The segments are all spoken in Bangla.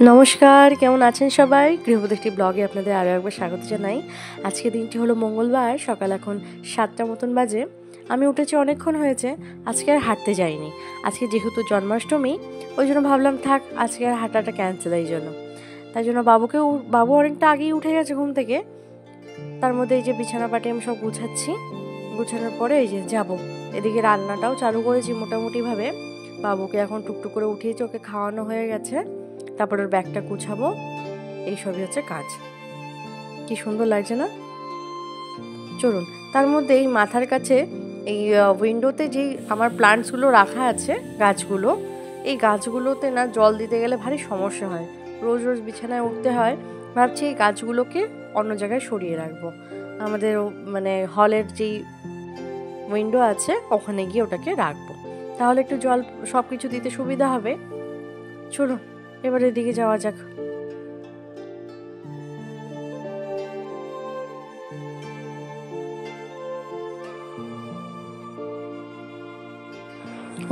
নমস্কার, কেমন আছেন সবাই? গৃহবধূ একটি ব্লগে আপনাদের আরও একবার স্বাগত জানাই। আজকে দিনটি হলো মঙ্গলবার, সকাল এখন 7টা মতন বাজে। আমি উঠেছি অনেকক্ষণ হয়েছে, আজকে আর হাঁটতে যাইনি। আজকে যেহেতু জন্মাষ্টমী, ওই জন্য ভাবলাম থাক, আজকে আর হাঁটাটা ক্যান্সেল। এই জন্য তাই জন্য বাবু অনেকটা আগেই উঠে গেছে ঘুম থেকে। তার মধ্যে এই যে বিছানা পাটি আমি সব গুছাচ্ছি। গুছানোর পরে এই যে যাবো, এদিকে রান্নাটাও চালু করেছি মোটামুটিভাবে। বাবুকে এখন টুকটুক করে উঠিয়েছি, ওকে খাওয়ানো হয়ে গেছে। তারপর ওর ব্যাগটা গুছাবো, এইসবই হচ্ছে কাজ। কি সুন্দর লাগছে না? চলুন, তার মধ্যে এই মাথার কাছে এই উইন্ডোতে যেই আমার প্লান্টসগুলো রাখা আছে, গাছগুলো, এই গাছগুলোতে না জল দিতে গেলে ভারী সমস্যা হয়। রোজ রোজ বিছানায় উঠতে হয়। ভাবছি এই গাছগুলোকে অন্য জায়গায় সরিয়ে রাখবো। আমাদের মানে হলের যেই উইন্ডো আছে ওখানে গিয়ে ওটাকে রাখবো, তাহলে একটু জল সব কিছু দিতে সুবিধা হবে। চলুন এবার এদিকে যাওয়া যাক।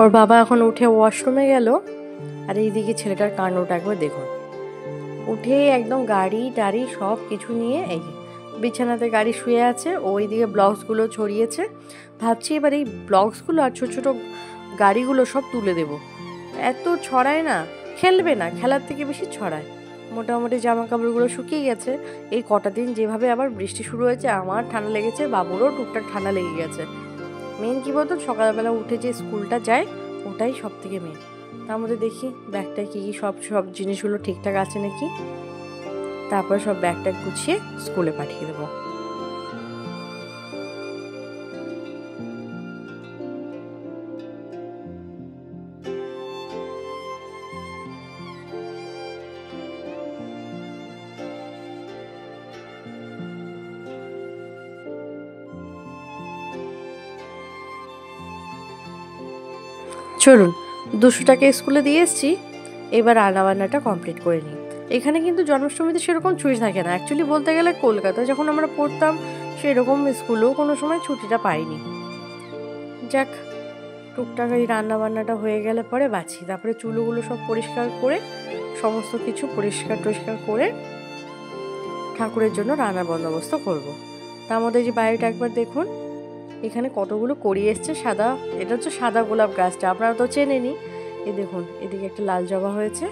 ওর বাবা এখন উঠে ওয়াশরুমে গেল, আর এইদিকে ছেলেটার কাণ্ডটা একবার দেখুন। উঠে একদম গাড়ি টাড়ি সব কিছু নিয়ে এই বিছানাতে গাড়ি শুয়ে আছে, ওইদিকে ব্লকসগুলো ছড়িয়েছে। ভাবছি এবার এই ব্লকসগুলো আর ছোটো ছোটো গাড়িগুলো সব তুলে দেব। এত ছড়ায় না, খেলবে না, খেলার থেকে বেশি ছড়ায়। মোটামুটি জামা কাপড়গুলো শুকিয়ে গেছে। এই কটা দিন যেভাবে আবার বৃষ্টি শুরু হয়েছে, আমার ঠান্ডা লেগেছে, বাবুরও টুকটাক ঠান্ডা লেগে গেছে। মেন কী বলতো, সকালবেলা উঠে যে স্কুলটা যায় ওটাই সব থেকে মেন। তার মধ্যে দেখি ব্যাগটায় কী কী সব জিনিসগুলো ঠিকঠাক আছে নাকি, তারপর সব ব্যাগটা গুছিয়ে স্কুলে পাঠিয়ে দেবো। চলুন, 200 টাকা স্কুলে দিয়ে এসছি, এবার রান্নাবান্নাটা কমপ্লিট করে নিই। এখানে কিন্তু জন্মাষ্টমীতে সেরকম ছুটি থাকে না। অ্যাকচুয়ালি বলতে গেলে কলকাতায় যখন আমরা পড়তাম সেরকম স্কুলেও কোনো সময় ছুটিটা পাইনি। যাক, টুকটাক এই রান্নাবান্নাটা হয়ে গেলে পরে বাঁচি, তারপরে চুলোগুলো সব পরিষ্কার করে সমস্ত কিছু পরিষ্কার করে ঠাকুরের জন্য রান্নার বন্দোবস্ত করব। তার মধ্যে যে বাইরেটা একবার দেখুন, এখানে কতগুলো করি এসছে সাদা। এটা হচ্ছে সাদা গোলাপ গাছটা, আপনারা তো চেনেনই। এই দেখুন, এদিকে একটা লাল জবা হয়েছে।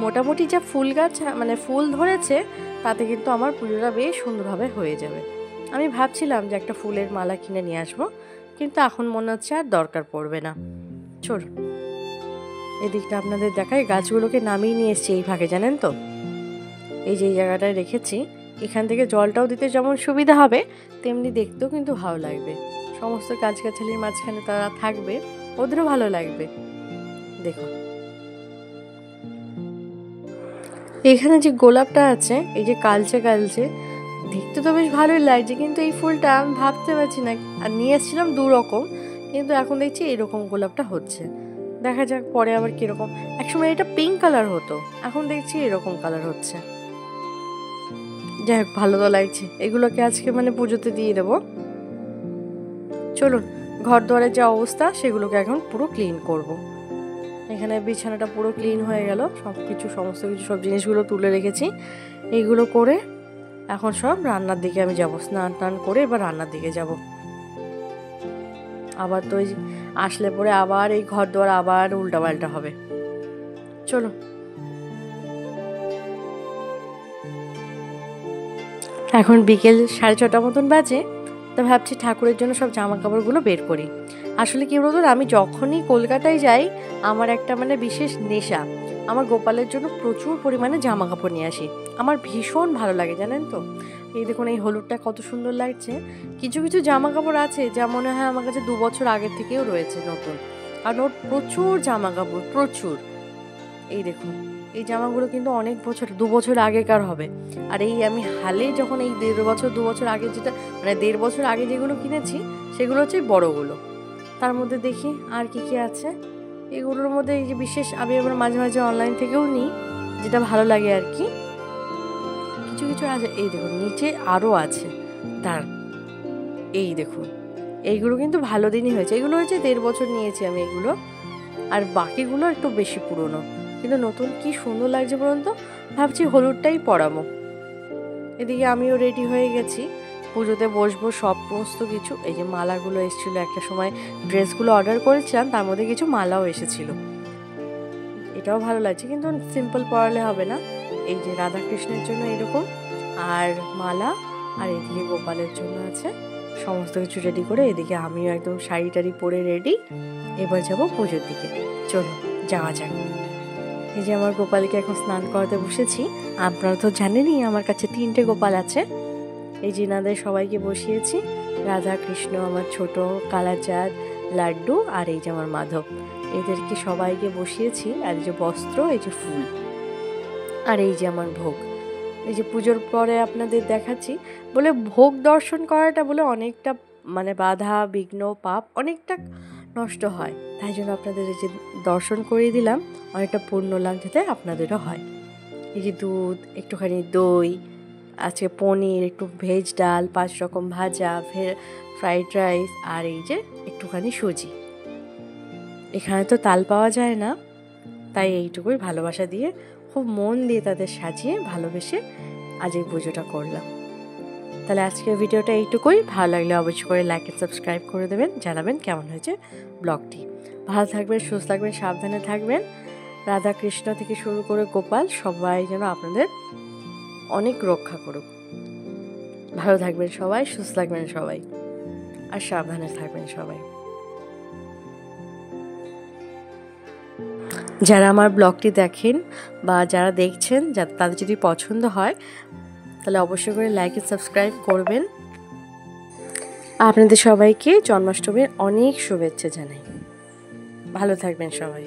মোটামুটি যা ফুল গাছ মানে ফুল ধরেছে, তাতে কিন্তু আমার পুজোটা বেশ সুন্দরভাবে হয়ে যাবে। আমি ভাবছিলাম যে একটা ফুলের মালা কিনে নিয়ে আসবো, কিন্তু এখন মনে হচ্ছে আর দরকার পড়বে না। চল এদিকটা আপনাদের দেখাই। গাছগুলোকে নামিয়ে নিয়ে এসছি এই ফাঁকে, জানেন তো, এই যে এই জায়গাটায় রেখেছি। এখান থেকে জলটাও দিতে যেমন সুবিধা হবে, তেমনি দেখতেও কিন্তু ভালো লাগবে। সমস্ত গাছগাছালির মাঝখানে তারা থাকবে, ওদেরও ভালো লাগবে। দেখো এখানে যে গোলাপটা আছে, এই যে কালচে দেখতে তো বেশ ভালোই লাগছে, কিন্তু এই ফুলটা আমি ভাবতে পারছি না। আর নিয়ে এসেছিলাম 2 রকম, কিন্তু এখন দেখছি এরকম গোলাপটা হচ্ছে। দেখা যাক পরে আবার কিরকম। একসময় এটা পিঙ্ক কালার হতো, এখন দেখছি এরকম কালার হচ্ছে। যাই হোক, ভালো তো লাগছে। এগুলোকে আজকে মানে পুজোতে দিয়ে দেবো। চলুন, ঘর দুয়ারের যে অবস্থা সেগুলোকে এখন পুরো ক্লিন করব। এখানে বিছানাটা পুরো ক্লিন হয়ে গেল, সমস্ত কিছু সব জিনিসগুলো তুলে রেখেছি। এইগুলো করে এখন সব রান্নার দিকে আমি যাব। স্নান টান করে এবার রান্নার দিকে যাব। আবার তো আসলে পরে আবার এই ঘর দুয়ার আবার উল্টাপাল্টা হবে। চলো, এখন বিকেল 6:30 মতন বাজে। তা ভাবছি ঠাকুরের জন্য সব জামা কাপড়গুলো বের করি। আসলে কি বলতো, আমি যখনই কলকাতায় যাই আমার একটা মানে বিশেষ নেশা, আমার গোপালের জন্য প্রচুর পরিমাণে জামা কাপড় নিয়ে আসি। আমার ভীষণ ভালো লাগে, জানেন তো। এই দেখুন, এই হলুদটা কত সুন্দর লাগছে। কিছু কিছু জামা কাপড় আছে যা মনে হয় আমার কাছে 2 বছর আগের থেকেও রয়েছে নতুন। আর ওর প্রচুর জামা কাপড়, প্রচুর। এই দেখুন, এই জামাগুলো কিন্তু অনেক বছর, 2 বছর আগেকার হবে। আর এই আমি হালে যখন এই 1.5 বছর 2 বছর আগে যেটা মানে 1.5 বছর আগে যেগুলো কিনেছি, সেগুলো হচ্ছে বড়গুলো। তার মধ্যে দেখি আর কি কি আছে। এগুলোর মধ্যে এই যে বিশেষ আমি আবার মাঝে মাঝে অনলাইন থেকেও নিই, যেটা ভালো লাগে আর কি। কিছু কিছু আছে, এই দেখুন নিচে আরও আছে। তার এই দেখুন, এইগুলো কিন্তু ভালো দিনই হয়েছে। এগুলো হচ্ছে 1.5 বছর নিয়েছি আমি এগুলো, আর বাকিগুলো একটু বেশি পুরনো। কিন্তু নতুন কি সুন্দর লাগছে বলুন তো, ভাবছি হলুদটাই পরাবো। এদিকে আমিও রেডি হয়ে গেছি, পুজোতে বসবো সমস্ত কিছু। এই যে মালাগুলো এসেছিলো, একটা সময় ড্রেসগুলো অর্ডার করেছিলাম, তার মধ্যে কিছু মালাও এসেছিলো। এটাও ভালো লাগছে, কিন্তু সিম্পল পরালে হবে না। এই যে রাধাকৃষ্ণের জন্য এরকম আর মালা, আর এদিকে গোপালের জন্য আছে। সমস্ত কিছু রেডি করে এদিকে আমিও একদম শাড়ি টাড়ি পরে রেডি। এবার যাব পুজোর দিকে, চলো যাওয়া যাক। এই যে আমার গোপালকে এখন স্নান করাতে বসেছি। আপনারা তো জানেনই আমার কাছে 3টে গোপাল আছে। এই যে এনাদের সবাইকে বসিয়েছি, রাধা কৃষ্ণ, আমার ছোট কালাচাঁদ, লাড্ডু, আর এই যে আমার মাধব, এদেরকে সবাইকে বসিয়েছি। আর এই যে বস্ত্র, এই যে ফুল, আর এই যে আমার ভোগ। এই যে পুজোর পরে আপনাদের দেখাচ্ছি, বলে ভোগ দর্শন করাটা বলে অনেকটা মানে বাধা বিঘ্ন পাপ অনেকটা নষ্ট হয়, তাই জন্য আপনাদের এই যে দর্শন করিয়ে দিলাম, অনেকটা পুণ্য লাভ যাতে আপনাদেরও হয়। এই যে দুধ, একটুখানি দই, আজকে পনির, একটু ভেজ ডাল, 5 রকম ভাজা, ফ্রাইড রাইস, আর এই যে একটুখানি সুজি। এখানে তো তাল পাওয়া যায় না, তাই এইটুকুই ভালোবাসা দিয়ে খুব মন দিয়ে তাদের সাজিয়ে ভালোবেসে আজ এই পুজোটা করলাম। তাহলে আজকের ভিডিওটা এইটুকুই। ভালো লাগলে অবশ্যই করে লাইক এন্ড সাবস্ক্রাইব করে দেবেন, জানাবেন কেমন হয়েছে ব্লগটি। ভালো থাকবেন, সুস্থ থাকবেন, সাবধানে থাকবেন। রাধা কৃষ্ণ থেকে শুরু করে গোপাল সবাই যেন আপনাদের অনেক রক্ষা করুক। ভালো থাকবেন সবাই, সুস্থ থাকবেন সবাই, আর সাবধানে থাকবেন সবাই। যারা আমার ব্লগটি দেখেন বা যারা দেখছেন, তাদের যদি পছন্দ হয় তাহলে অবশ্যই করে লাইক এন্ড সাবস্ক্রাইব করবেন। আপনাদের সবাইকে জন্মাষ্টমীর অনেক শুভেচ্ছা জানাই। ভালো থাকবেন সবাই।